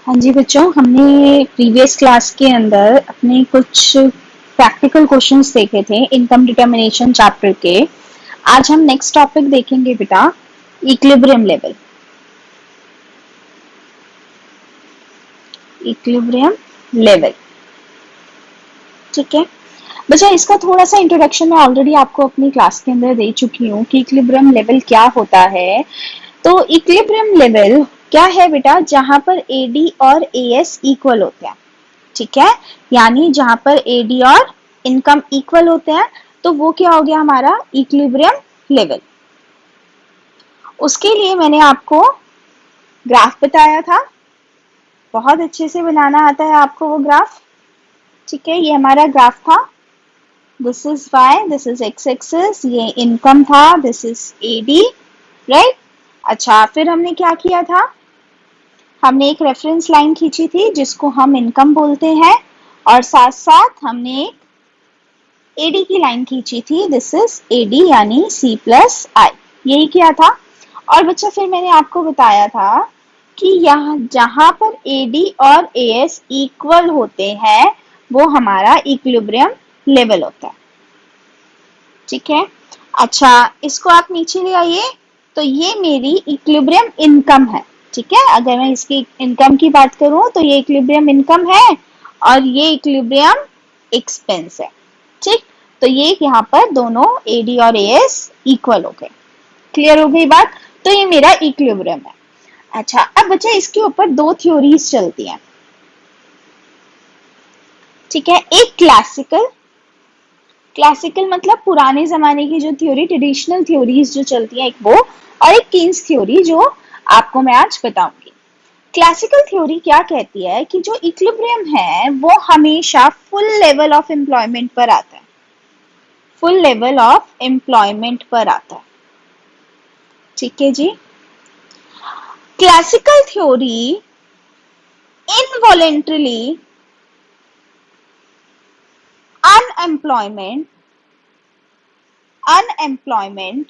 हाँ जी बच्चों, हमने प्रीवियस क्लास के अंदर अपने कुछ प्रैक्टिकल क्वेश्चंस देखे थे इनकम डिटर्मिनेशन चैप्टर के। आज हम नेक्स्ट टॉपिक देखेंगे बेटा, इक्विलिब्रियम लेवल। इक्विलिब्रियम लेवल, ठीक है बच्चा। इसका थोड़ा सा इंट्रोडक्शन मैं ऑलरेडी आपको अपनी क्लास के अंदर दे चुकी हूँ कि इक्विलिब्रियम लेवल क्या होता है। तो इक्विलिब्रियम लेवल क्या है बेटा, जहां पर एडी और एएस इक्वल होते हैं, ठीक है। यानी जहां पर एडी और इनकम इक्वल होते हैं तो वो क्या हो गया हमारा इक्विलिब्रियम लेवल। उसके लिए मैंने आपको ग्राफ बताया था, बहुत अच्छे से बनाना आता है आपको वो ग्राफ, ठीक है। ये हमारा ग्राफ था, this is Y, this is X axis, ये इनकम था, दिस इज एडी, राइट। अच्छा, फिर हमने क्या किया था, हमने एक रेफरेंस लाइन खींची थी जिसको हम इनकम बोलते हैं, और साथ साथ हमने एक एडी की लाइन खींची थी, दिस इज एडी यानी सी प्लस आई, यही किया था। और बच्चा फिर मैंने आपको बताया था कि यहाँ जहां पर एडी और एएस इक्वल होते हैं वो हमारा इक्विलिब्रियम लेवल होता है, ठीक है। अच्छा, इसको आप नीचे ले आइए, तो ये मेरी इक्विलिब्रियम इनकम है, ठीक है। अगर मैं इसकी इनकम की बात करूं तो ये इक्विलिब्रियम इनकम है और ये इक्विलिब्रियम एक्सपेंस है, ठीक। तो ये यहाँ पर दोनों एडी और एएस इक्वल हो गए, क्लियर हो गई बात। तो ये मेरा इक्विलिब्रियम है। अच्छा, अब बच्चा इसके ऊपर दो थ्योरीज चलती हैं, ठीक है। एक क्लासिकल, क्लासिकल मतलब पुराने जमाने की जो थ्योरी, ट्रेडिशनल थ्योरीज जो चलती है एक वो, और एक कीन्स थ्योरी जो आपको मैं आज बताऊंगी। क्लासिकल थ्योरी क्या कहती है कि जो इक्विलिब्रियम है वो हमेशा फुल लेवल ऑफ एम्प्लॉयमेंट पर आता है, फुल लेवल ऑफ एम्प्लॉयमेंट पर आता है, ठीक है जी। क्लासिकल थ्योरी इनवॉलेंटरीली अनएम्प्लॉयमेंट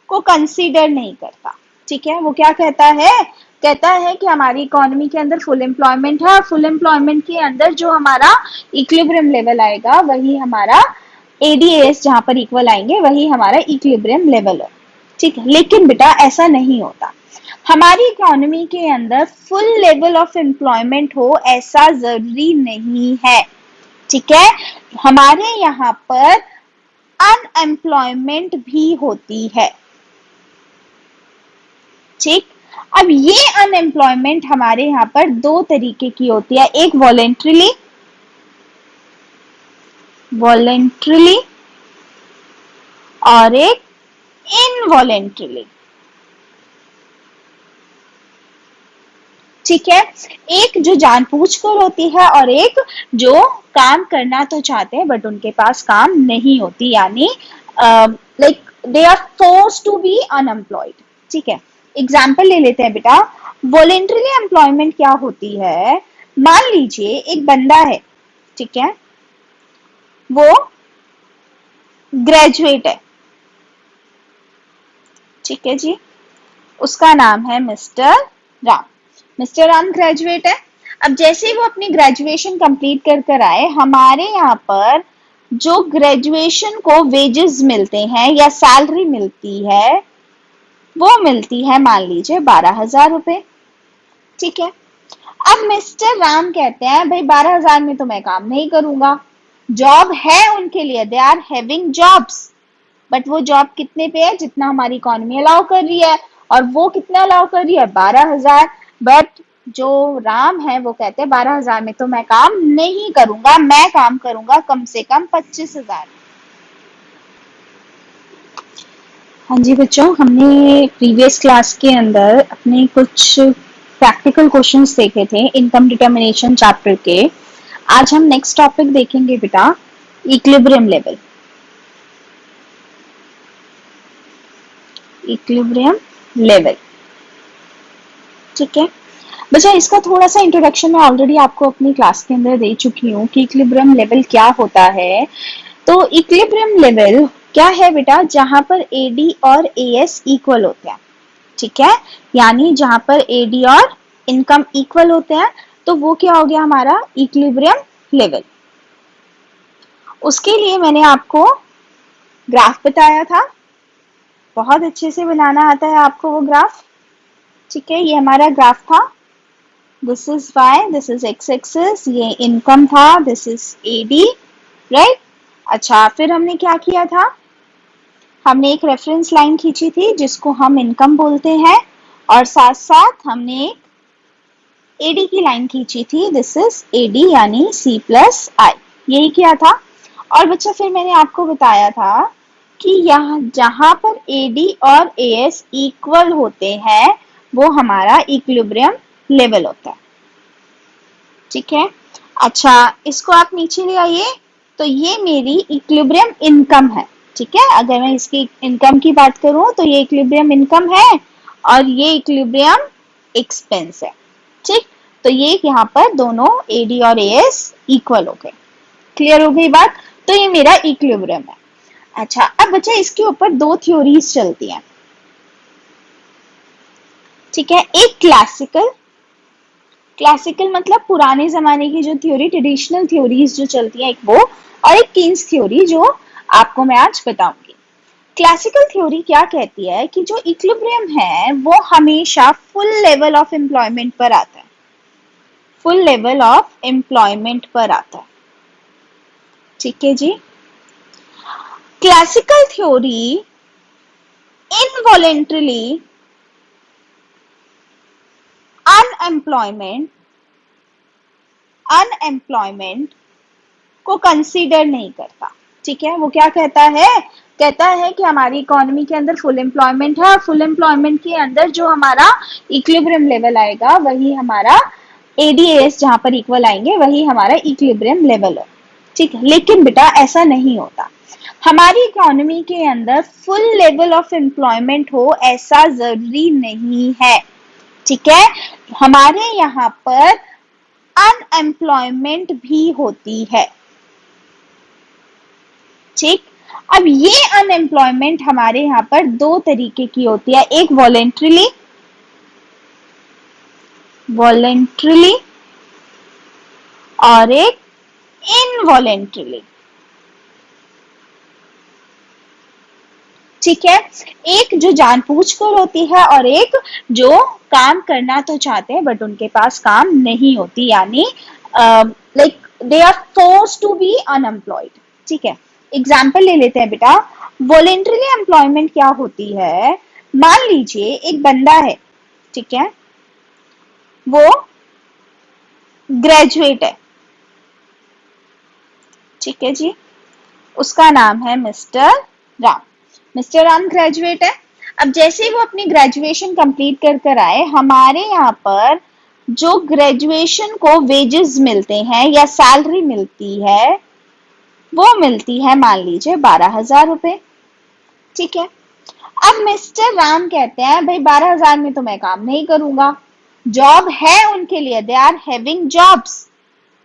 को कंसीडर नहीं करता, ठीक है। वो क्या कहता है, कहता है कि हमारी इकोनॉमी के अंदर फुल एम्प्लॉयमेंट है, फुल एम्प्लॉयमेंट के अंदर जो हमारा इक्विलिब्रियम लेवल आएगा वही हमारा एडीएस, जहां पर इक्वल आएंगे वही हमारा इक्विलिब्रियम लेवल है, ठीक है। लेकिन बेटा ऐसा नहीं होता, हमारी इकोनॉमी के अंदर फुल लेवल ऑफ एम्प्लॉयमेंट हो ऐसा जरूरी नहीं है, ठीक है। हमारे यहाँ पर अनएम्प्लॉयमेंट भी होती है, ठीक। अब ये अनएम्प्लॉयमेंट हमारे यहाँ पर दो तरीके की होती है, एक वॉलेंट्रीली, वॉलेंट्रीली और एक इनवॉलेंट्रीली, ठीक है। एक जो जानबूझकर होती है और एक जो काम करना तो चाहते हैं बट उनके पास काम नहीं होती, यानी like they are force to be unemployed, ठीक है। एग्जाम्पल ले लेते हैं बेटा, वॉलेंट्रीली एम्प्लॉयमेंट क्या होती है। मान लीजिए एक बंदा है, ठीक है, वो ग्रेजुएट है, ठीक है जी, उसका नाम है mister Ram. Mister Ram graduate है। अब जैसे ही वो अपनी ग्रेजुएशन कंप्लीट कर कर आए, हमारे यहाँ पर जो ग्रेजुएशन को वेजेस मिलते हैं या सैलरी मिलती है वो मिलती है मान लीजिए 12,000 रुपए, ठीक है। अब मिस्टर राम कहते हैं भाई 12,000 में तो मैं काम नहीं करूंगा, जॉब है उनके लिए, they are having jobs, but वो जॉब कितने पे है, जितना हमारी इकोनॉमी अलाउ कर रही है, और वो कितना अलाउ कर रही है 12,000। बट जो राम है वो कहते हैं 12,000 में तो मैं काम नहीं करूंगा, मैं काम करूंगा कम से कम 25,000। हाँ जी बच्चों, हमने प्रीवियस क्लास के अंदर अपने कुछ प्रैक्टिकल क्वेश्चंस देखे थे इनकम डिटर्मिनेशन चैप्टर के। आज हम नेक्स्ट टॉपिक देखेंगे बेटा, इक्विलिब्रियम लेवल। इक्विलिब्रियम लेवल, ठीक है बच्चा। इसका थोड़ा सा इंट्रोडक्शन मैं ऑलरेडी आपको अपनी क्लास के अंदर दे चुकी हूँ कि इक्विलिब्रियम लेवल क्या होता है। तो इक्विलिब्रियम लेवल क्या है बेटा, जहां पर एडी और एएस इक्वल होते हैं, ठीक है। यानी जहां पर एडी और इनकम इक्वल होते हैं, तो वो क्या हो गया हमारा इक्विलिब्रियम लेवल। उसके लिए मैंने आपको ग्राफ बताया था, बहुत अच्छे से बनाना आता है आपको वो ग्राफ। ठीक है, ये हमारा ग्राफ था, this is Y, this is X axis, ये इनकम था, दिस इज एडी, राइट। अच्छा, फिर हमने क्या किया था, हमने एक रेफरेंस लाइन खींची थी जिसको हम इनकम बोलते हैं, और साथ साथ हमने एक एडी की लाइन खींची थी, दिस इज एडी यानी सी प्लस आई, यही किया था। और बच्चा फिर मैंने आपको बताया था कि यहाँ जहां पर एडी और एएस इक्वल होते हैं वो हमारा इक्विलिब्रियम लेवल होता है। ठीक है, अच्छा इसको आप नीचे ले आइए, तो ये मेरी इक्विलिब्रियम इनकम है। ठीक है, अगर मैं इसकी इनकम की बात करूं तो ये इक्विलिब्रियम इनकम है और ये इक्विलिब्रियम एक्सपेंस है। ठीक, तो ये यहाँ पर दोनों एडी और एएस इक्वल हो गए। क्लियर हो गई बात, तो ये मेरा इक्विलिब्रियम है। अच्छा, अब बच्चा इसके ऊपर दो थ्योरीज चलती हैं। ठीक है, एक क्लासिकल, क्लासिकल मतलब पुराने जमाने की जो थ्योरी, ट्रेडिशनल थ्योरीज जो चलती है एक वो, और एक कीन्स थ्योरी जो आपको मैं आज बताऊंगी। क्लासिकल थ्योरी क्या कहती है कि जो इक्विलिब्रियम है वो हमेशा फुल लेवल ऑफ एम्प्लॉयमेंट पर आता है, फुल लेवल ऑफ एम्प्लॉयमेंट पर आता है। ठीक है जी, क्लासिकल थ्योरी इनवॉलेंटरली अनएम्प्लॉयमेंट को कंसीडर नहीं करता। ठीक है, वो क्या कहता है, कहता है कि हमारी इकोनॉमी के अंदर फुल एम्प्लॉयमेंट है, और फुल एम्प्लॉयमेंट के अंदर जो हमारा इक्विलिब्रियम लेवल आएगा वही हमारा एडीएस, जहां पर इक्वल आएंगे वही हमारा इक्विलिब्रियम लेवल है। ठीक है, लेकिन बेटा ऐसा नहीं होता, हमारी इकोनॉमी के अंदर फुल लेवल ऑफ एम्प्लॉयमेंट हो ऐसा जरूरी नहीं है। ठीक है, हमारे यहाँ पर अनएम्प्लॉयमेंट भी होती है। ठीक, अब ये अनएम्प्लॉयमेंट हमारे यहाँ पर दो तरीके की होती है, एक वॉलेंट्रीली, वॉलेंट्रीली और एक इनवॉलेंट्रीली। ठीक है, एक जो जानबूझकर होती है और एक जो काम करना तो चाहते हैं बट उनके पास काम नहीं होती, यानी like they are force to be unemployed. ठीक है, एग्जाम्पल ले लेते हैं बेटा, वॉलेंट्रीली एम्प्लॉयमेंट क्या होती है, मान लीजिए एक बंदा है, ठीक है, वो ग्रेजुएट है, ठीक है जी, उसका नाम है mister Ram. Mister Ram graduate है। अब जैसे ही वो अपनी ग्रेजुएशन कंप्लीट कर कर आए, हमारे यहाँ पर जो ग्रेजुएशन को वेजेस मिलते हैं या सैलरी मिलती है वो मिलती है मान लीजिए 12,000 रुपए। ठीक है, अब मिस्टर राम कहते हैं भाई 12,000 में तो मैं काम नहीं करूंगा, जॉब है उनके लिए, they are having jobs,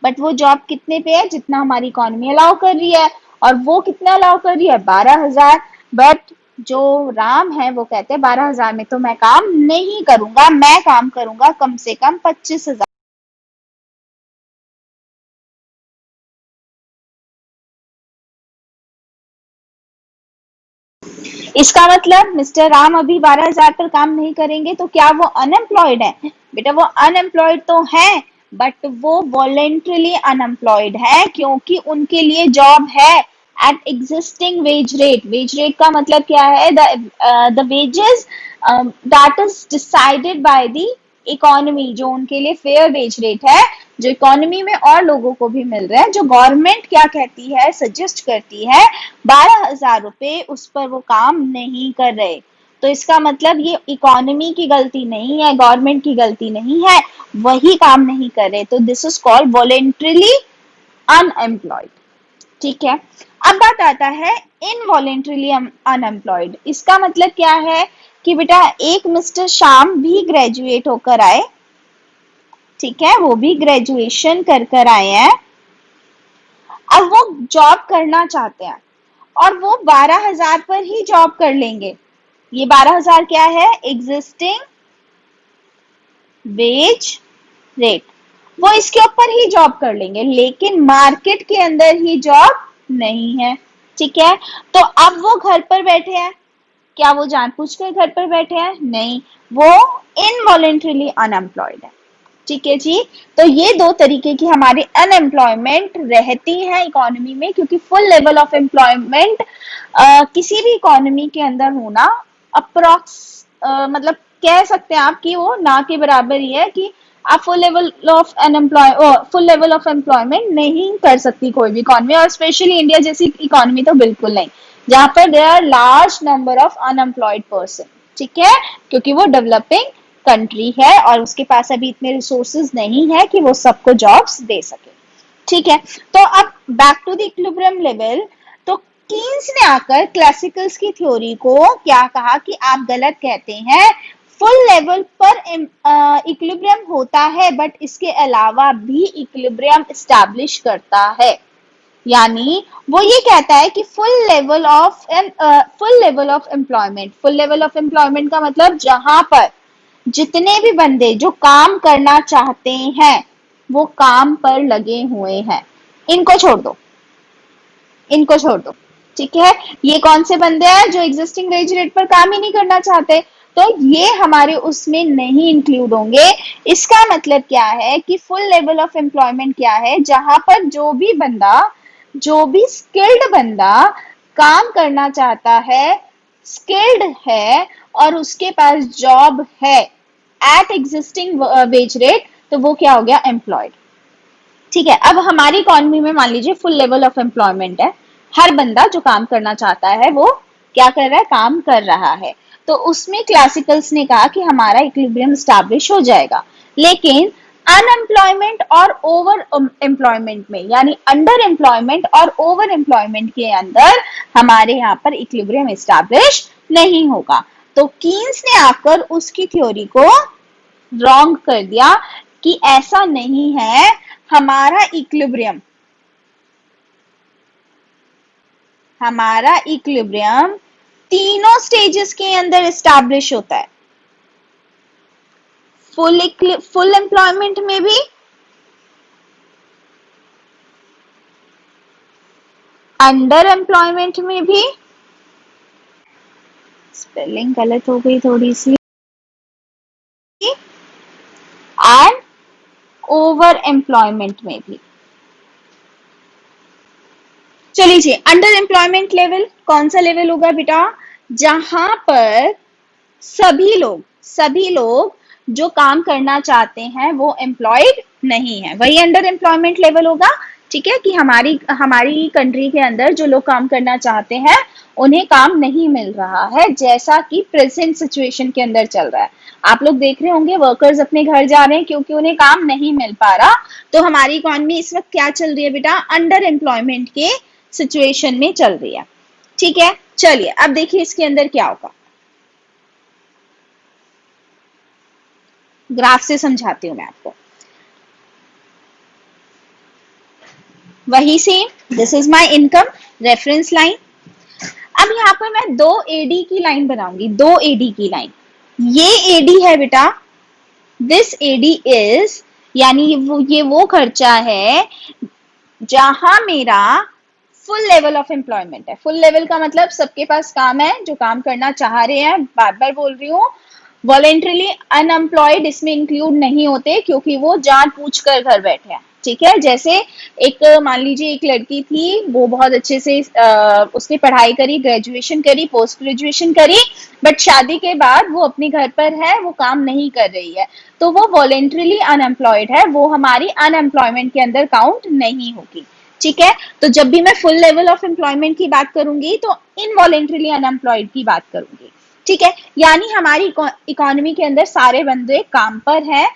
but वो जॉब कितने पे है, जितना हमारी इकोनॉमी अलाउ कर रही है, और वो कितना अलाउ कर रही है 12,000। बट जो राम है वो कहते हैं 12,000 में तो मैं काम नहीं करूंगा, मैं काम करूंगा कम से कम 25,000। इसका मतलब मिस्टर राम अभी 12,000 पर काम नहीं करेंगे तो क्या वो अनएम्प्लॉयड है? बेटा वो अनएम्प्लॉयड तो है, बट वो वॉलेंट्रीली अनएम्प्लॉयड है क्योंकि उनके लिए जॉब है at existing wage rate. Wage rate का मतलब क्या है, the wages that is decided by the economy, जो उनके लिए फेयर वेज रेट है, जो इकोनॉमी में और लोगों को भी मिल रहा है, जो गवर्नमेंट क्या कहती है, सजेस्ट करती है 12,000 रुपए, उस पर वो काम नहीं कर रहे। तो इसका मतलब ये इकोनॉमी की गलती नहीं है, गवर्नमेंट की गलती नहीं है, वही काम नहीं कर रहे, तो this is called voluntarily unemployed. ठीक है, अब बात आता है इनवॉलेंट्रीली अनएम्प्लॉयड। इसका मतलब क्या है कि बेटा एक मिस्टर श्याम भी ग्रेजुएट होकर आए, ठीक है, वो भी ग्रेजुएशन कर कर आए हैं, अब वो जॉब करना चाहते हैं और वो 12,000 पर ही जॉब कर लेंगे। ये 12,000 क्या है, एग्जिस्टिंग वेज रेट, वो इसके ऊपर ही जॉब कर लेंगे, लेकिन मार्केट के अंदर ही जॉब नहीं है। ठीक है, तो अब वो घर पर बैठे हैं, क्या वो जानबूझकर घर पर बैठे हैं? नहीं, वो इनवॉलेंटरीली अनएम्प्लॉयड है। ठीक है जी, तो ये दो तरीके की हमारी अनएम्प्लॉयमेंट रहती है इकोनॉमी में, क्योंकि फुल लेवल ऑफ एम्प्लॉयमेंट किसी भी इकोनॉमी के अंदर होना अप्रॉक्स मतलब कह सकते हैं आप कि वो ना के बराबर ही है, कि आप फुल लेवल ऑफ एम्प्लॉयमेंट नहीं कर सकती कोई भी इकोनॉमी, और स्पेशली इंडिया जैसी इकोनॉमी तो बिल्कुल नहीं, जहां पर there are large number of unemployed person. ठीक है, क्योंकि वो डेवलपिंग कंट्री है और उसके पास अभी इतने रिसोर्सेज नहीं है कि वो सबको जॉब्स दे सके। ठीक है, तो अब back to the equilibrium level, तो कीन्स ने आकर क्लासिकल्स की थ्योरी को क्या कहा कि आप गलत कहते हैं, फुल लेवल पर इक्विलिब्रियम होता है, बट इसके अलावा भी इक्विलिब्रियम एस्टैब्लिश करता है। यानी वो ये कहता है कि फुल लेवल ऑफ एम्प्लॉयमेंट का मतलब जहां पर जितने भी बंदे जो काम करना चाहते हैं वो काम पर लगे हुए हैं, इनको छोड़ दो, इनको छोड़ दो। ठीक है, ये कौन से बंदे हैं जो एग्जिस्टिंग वेज रेट पर काम ही नहीं करना चाहते, तो ये हमारे उसमें नहीं इंक्लूड होंगे। इसका मतलब क्या है कि फुल लेवल ऑफ एम्प्लॉयमेंट क्या है, जहां पर जो भी स्किल्ड बंदा काम करना चाहता है, स्किल्ड है और उसके पास जॉब है एट एग्जिस्टिंग वेज रेट, तो वो क्या हो गया, एम्प्लॉयड। ठीक है, अब हमारी इकोनॉमी में मान लीजिए फुल लेवल ऑफ एम्प्लॉयमेंट है, हर बंदा जो काम करना चाहता है वो क्या कर रहा है, काम कर रहा है, तो उसमें क्लासिकल्स ने कहा कि हमारा इक्विलिब्रियम स्टैब्लिश हो जाएगा। लेकिन अनएम्प्लॉयमेंट और ओवर एम्प्लॉयमेंट में, यानी अंडर एम्प्लॉयमेंट और ओवर एम्प्लॉयमेंट के अंदर हमारे यहाँ पर इक्विलिब्रियम एस्टैब्लिश नहीं होगा। तो कीन्स ने आकर उसकी थ्योरी को रॉन्ग कर दिया कि ऐसा नहीं है, हमारा इक्विलिब्रियम तीनों स्टेजेस के अंदर एस्टैब्लिश होता है, फुल एम्प्लॉयमेंट में भी, अंडर एम्प्लॉयमेंट में भी, स्पेलिंग गलत हो गई थोड़ी सी, एंड ओवर एम्प्लॉयमेंट में भी। चलिए, अंडर एम्प्लॉयमेंट लेवल कौन सा लेवल होगा बेटा, जहां पर सभी लोग जो काम करना चाहते हैं वो एम्प्लॉयड नहीं है, वही अंडर एम्प्लॉयमेंट लेवल होगा। ठीक है, कि हमारी कंट्री के अंदर जो लोग काम करना चाहते हैं उन्हें काम नहीं मिल रहा है, जैसा कि प्रेजेंट सिचुएशन के अंदर चल रहा है। आप लोग देख रहे होंगे वर्कर्स अपने घर जा रहे हैं क्योंकि उन्हें काम नहीं मिल पा रहा। तो हमारी इकोनॉमी इस वक्त क्या चल रही है बेटा, अंडर एम्प्लॉयमेंट के सिचुएशन में चल रही है। ठीक है, चलिए अब देखिए इसके अंदर क्या होगा, ग्राफ से समझाती हूं मैं आपको। वही same, this is my income reference line. अब यहाँ पर मैं दो एडी की लाइन बनाऊंगी, दो एडी की लाइन, ये एडी है बेटा, दिस एडी इज, यानी ये वो खर्चा है जहां मेरा फुल लेवल ऑफ एम्प्लॉयमेंट है। फुल लेवल का मतलब सबके पास काम है, जो काम करना चाह रहे हैं, बार बार बोल रही हूँ, वॉलेंटरली अनएम्प्लॉयड इसमें इंक्लूड नहीं होते क्योंकि वो जानबूझकर घर बैठे हैं। ठीक है, जैसे एक मान लीजिए एक लड़की थी, वो बहुत अच्छे से उसने पढ़ाई करी, ग्रेजुएशन करी, पोस्ट ग्रेजुएशन करी, बट शादी के बाद वो अपने घर पर है, वो काम नहीं कर रही है, तो वो वॉलेंटरली अनएम्प्लॉयड है, वो हमारी अनएम्प्लॉयमेंट के अंदर काउंट नहीं होगी। ठीक है, तो जब भी मैं फुल लेवल ऑफ एम्प्लॉयमेंट की बात करूंगी तो इनवॉलेंटरली अनएम्प्लॉयड की बात करूंगी। ठीक है, यानी हमारी इकोनॉमी के अंदर सारे बंदे काम पर हैं।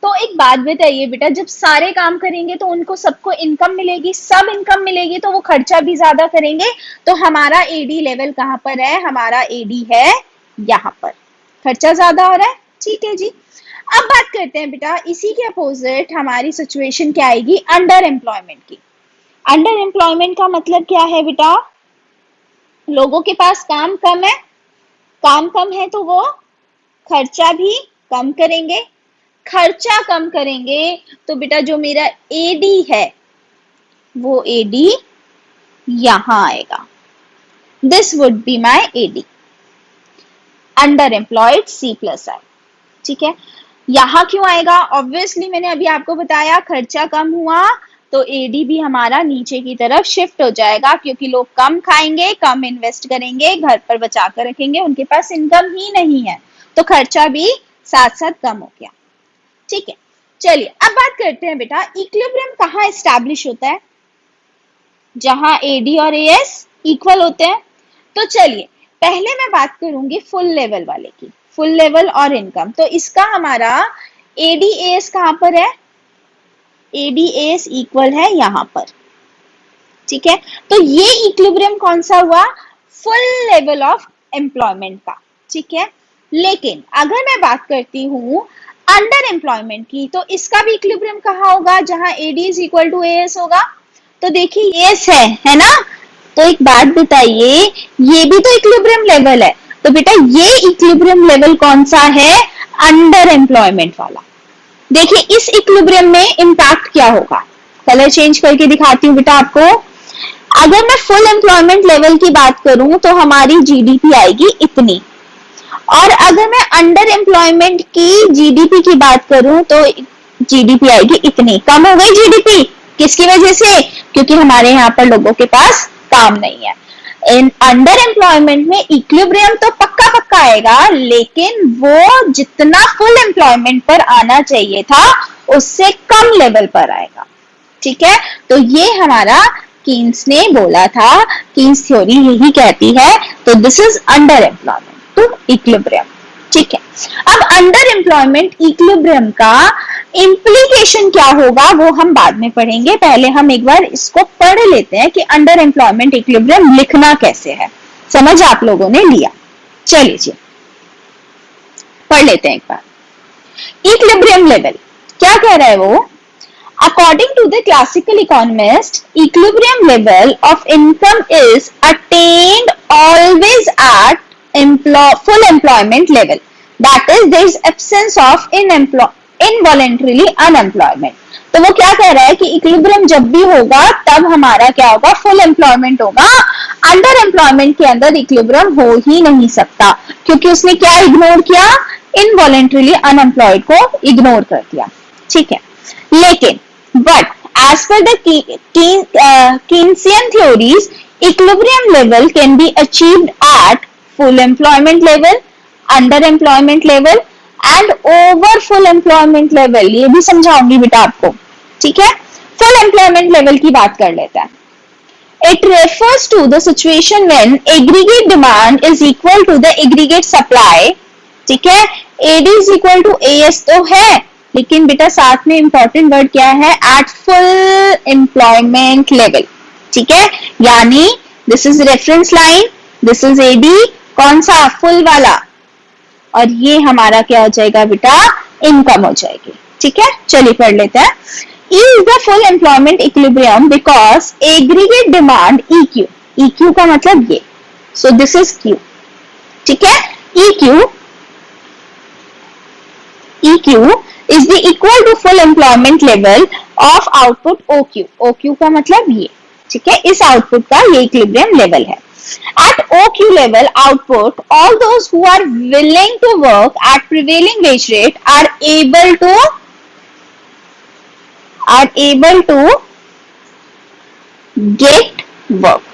तो एक बात बताइए बेटा, जब सारे काम करेंगे तो उनको सबको इनकम मिलेगी, सब इनकम मिलेगी तो वो खर्चा भी ज्यादा करेंगे, तो हमारा एडी लेवल कहां पर है, हमारा एडी है यहाँ पर, खर्चा ज्यादा हो रहा है। ठीक है जी, अब बात करते हैं बेटा इसी के अपोजिट हमारी सिचुएशन क्या आएगी, अंडर एम्प्लॉयमेंट की। अंडर एम्प्लॉयमेंट का मतलब क्या है बेटा, लोगों के पास काम कम है, काम कम है तो वो खर्चा भी कम करेंगे, खर्चा कम करेंगे तो बेटा जो मेरा एडी है वो एडी यहां आएगा। This would be my AD, underemployed C plus I. ठीक है, यहां क्यों आएगा? ऑब्वियसली मैंने अभी आपको बताया खर्चा कम हुआ तो एडी भी हमारा नीचे की तरफ शिफ्ट हो जाएगा, क्योंकि लोग कम खाएंगे, कम इन्वेस्ट करेंगे, घर पर बचा कर रखेंगे, उनके पास इनकम ही नहीं है, तो खर्चा भी साथ साथ कम हो गया। ठीक है, चलिए अब बात करते हैं बेटा इक्विलिब्रियम कहाँ एस्टैब्लिश होता है? जहां एडी और एएस इक्वल होते हैं। तो चलिए पहले मैं बात करूंगी फुल लेवल वाले की, फुल लेवल और इनकम। तो इसका हमारा एडीएस कहां पर है? एडीएस इक्वल है यहां पर। ठीक है, तो ये इक्विलिब्रियम कौन सा हुआ? फुल लेवल ऑफ एम्प्लॉयमेंट का। ठीक है, लेकिन अगर मैं बात करती हूं अंडर एम्प्लॉयमेंट की, तो इसका भी इक्विलिब्रियम कहां होगा? जहां AD is equal to AS होगा। तो देखिए एस है ना, तो एक बात बताइए, ये भी तो इक्विलिब्रियम लेवल है, तो बेटा ये इक्विलिब्रियम लेवल कौन सा है? अंडर एम्प्लॉयमेंट वाला। देखिए इस इक्विलिब्रियम में इंपैक्ट क्या होगा, कलर चेंज करके दिखाती हूँ बेटा आपको। अगर मैं फुल एम्प्लॉयमेंट लेवल की बात करूं तो हमारी जीडीपी आएगी इतनी, और अगर मैं अंडर एम्प्लॉयमेंट की जीडीपी की बात करूं तो जीडीपी आएगी इतनी। कम हो गई जीडीपी, किसकी वजह से? क्योंकि हमारे यहाँ पर लोगों के पास काम नहीं है। इन अंडर एम्प्लॉयमेंट में इक्विलिब्रियम तो पक्का पक्का आएगा, लेकिन वो जितना फुल एम्प्लॉयमेंट पर आना चाहिए था उससे कम लेवल पर आएगा। ठीक है, तो ये हमारा कीन्स ने बोला था, कीन्स थ्योरी यही कहती है। तो this is under employment to equilibrium. ठीक है, अब अंडर एम्प्लॉयमेंट इक्विलिब्रियम का इम्प्लीकेशन क्या होगा वो हम बाद में पढ़ेंगे, पहले हम एक बार इसको पढ़ लेते हैं कि अंडर एम्प्लॉयमेंट इक्विलिब्रियम लिखना कैसे है। समझ आप लोगों ने लिया? चलिए जी पढ़ लेते हैं एक बार। इक्विलिब्रियम लेवल क्या कह रहा है वो? According to the classical economist, equilibrium level of income is attained always at full employment level. That is, there is absence of involuntarily unemployment. तो वो क्या कह रहा है कि इक्विलिब्रियम जब भी होगा तब हमारा क्या होगा? फुल एम्प्लॉयमेंट होगा। अंडर एम्प्लॉयमेंट के अंदर इक्विलिब्रियम हो ही नहीं सकता, क्योंकि उसने क्या इग्नोर किया? इनवॉलेंटरीली अनएम्प्लॉयड को इग्नोर कर दिया। ठीक है, लेकिन but as per the Keynesian theories, equilibrium level can be achieved at full employment level, under employment level and over full employment level। ये भी समझाऊंगी बेटा आपको। ठीक है, full employment level की बात कर लेते हैं। It refers to the situation when aggregate demand is equal to the aggregate supply। ठीक है, AD is equal to AS तो है, लेकिन बेटा साथ में इंपॉर्टेंट वर्ड क्या है? At full employment level. ठीक है, यानी this is reference line, this is AD, कौन सा? फुल वाला, और ये हमारा क्या हो जाएगा बेटा? इनकम हो जाएगी। ठीक है, चलिए पढ़ लेते हैं। Is the full employment equilibrium because aggregate demand EQ, EQ का मतलब ये, सो दिस इज Q। ठीक है, EQ is the equal to full employment level of output OQ। OQ का मतलब ये। ठीक है, इस आउटपुट का ये इक्विलिब्रियम लेवल है। At OQ level output, all those who are willing to work at prevailing wage rate are able to get work।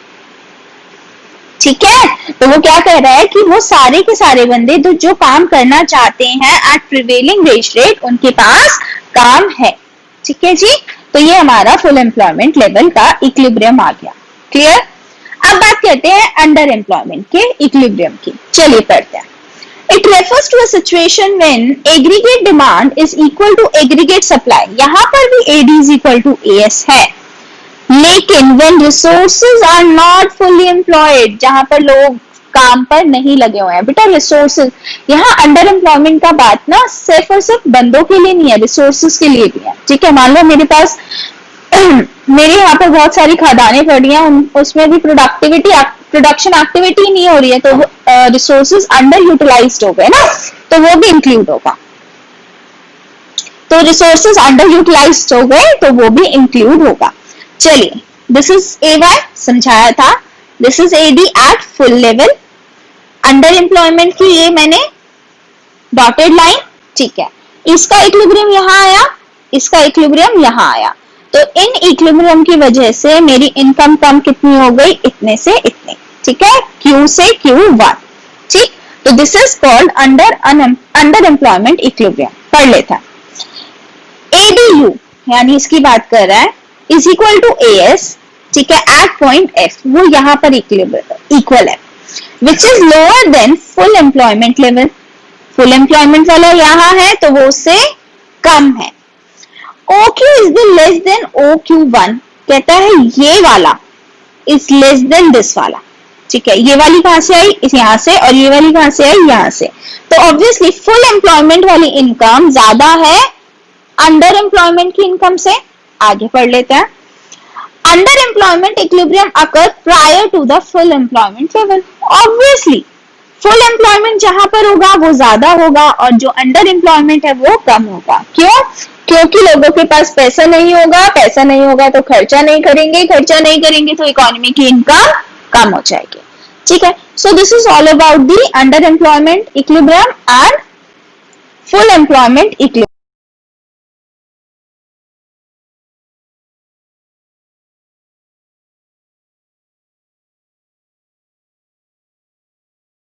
ठीक है, तो वो क्या कह रहा है कि वो सारे के सारे बंदे तो जो काम करना चाहते हैं एट प्रिवेलिंग वेज रेट, उनके पास काम है। ठीक है जी, तो ये हमारा फुल एम्प्लॉयमेंट लेवल का इक्विलिब्रियम आ गया। क्लियर? अब बात करते हैं अंडर एम्प्लॉयमेंट के इक्विलिब्रियम की। चलिए पढ़ते हैं। It refers to a situation when aggregate demand is equal to aggregate supply. यहां पर भी AD is equal to AS है, लेकिन when resources are not fully employed, जहां पर लोग काम पर नहीं लगे हुए हैं। बेटा रिसोर्सेज, यहाँ अंडर एम्प्लॉयमेंट का बात ना सिर्फ और सिर्फ बंदों के लिए नहीं है, रिसोर्सेज के लिए भी है। ठीक है, मान लो मेरे पास मेरे यहाँ पर बहुत सारी खदानें पड़ी हैं, उसमें भी प्रोडक्शन एक्टिविटी नहीं हो रही है, तो रिसोर्सेज अंडर यूटिलाइज्ड हो गए ना, तो वो भी इंक्लूड होगा। तो रिसोर्सेज अंडर यूटिलाइज्ड हो गए तो वो भी इंक्लूड होगा। चलिए, दिस इज AY समझाया था, this is AD at full level. Under employment की ये मैंने डॉटेड लाइन, ठीक है, इसका इक्विलिब्रियम यहाँ आया, इसका इक्विलिब्रियम यहाँ आया, तो इन इक्विलिब्रियम की वजह से मेरी इनकम कम कितनी हो गई, इतने से इतने, ठीक है, Q से Q1, ठीक। तो this is called under employment equilibrium. पढ़ लेता, ADU यानी इसकी बात कर रहा है इज इक्वल टू AS, ठीक है, एट पॉइंट F, वो यहाँ पर इक्वल है, which is lower than full employment level. Full employment वाला यहाँ है तो वो उससे कम है। OQ is the less than OQ1, कहता है ये वाला इज लेस देन दिस वाला, ठीक है, ये वाली कहां से आई, इस यहां से, और ये वाली कहां से आई, यहां से। तो ऑब्वियसली फुल एम्प्लॉयमेंट वाली इनकम ज्यादा है अंडर एम्प्लॉयमेंट की इनकम से। आगे पढ़ लेते हैं, under employment equilibrium occur prior to the full employment level. Obviously full employment जहां पर होगा वो ज्यादा होगा और जो अंडर एम्प्लॉयमेंट है वो कम होगा। क्यों? क्योंकि लोगों के पास पैसा नहीं होगा, पैसा नहीं होगा तो खर्चा नहीं करेंगे, खर्चा नहीं करेंगे तो इकोनॉमी की इनकम कम हो जाएगी, ठीक है। So this is all about the under employment equilibrium and full employment equilibrium.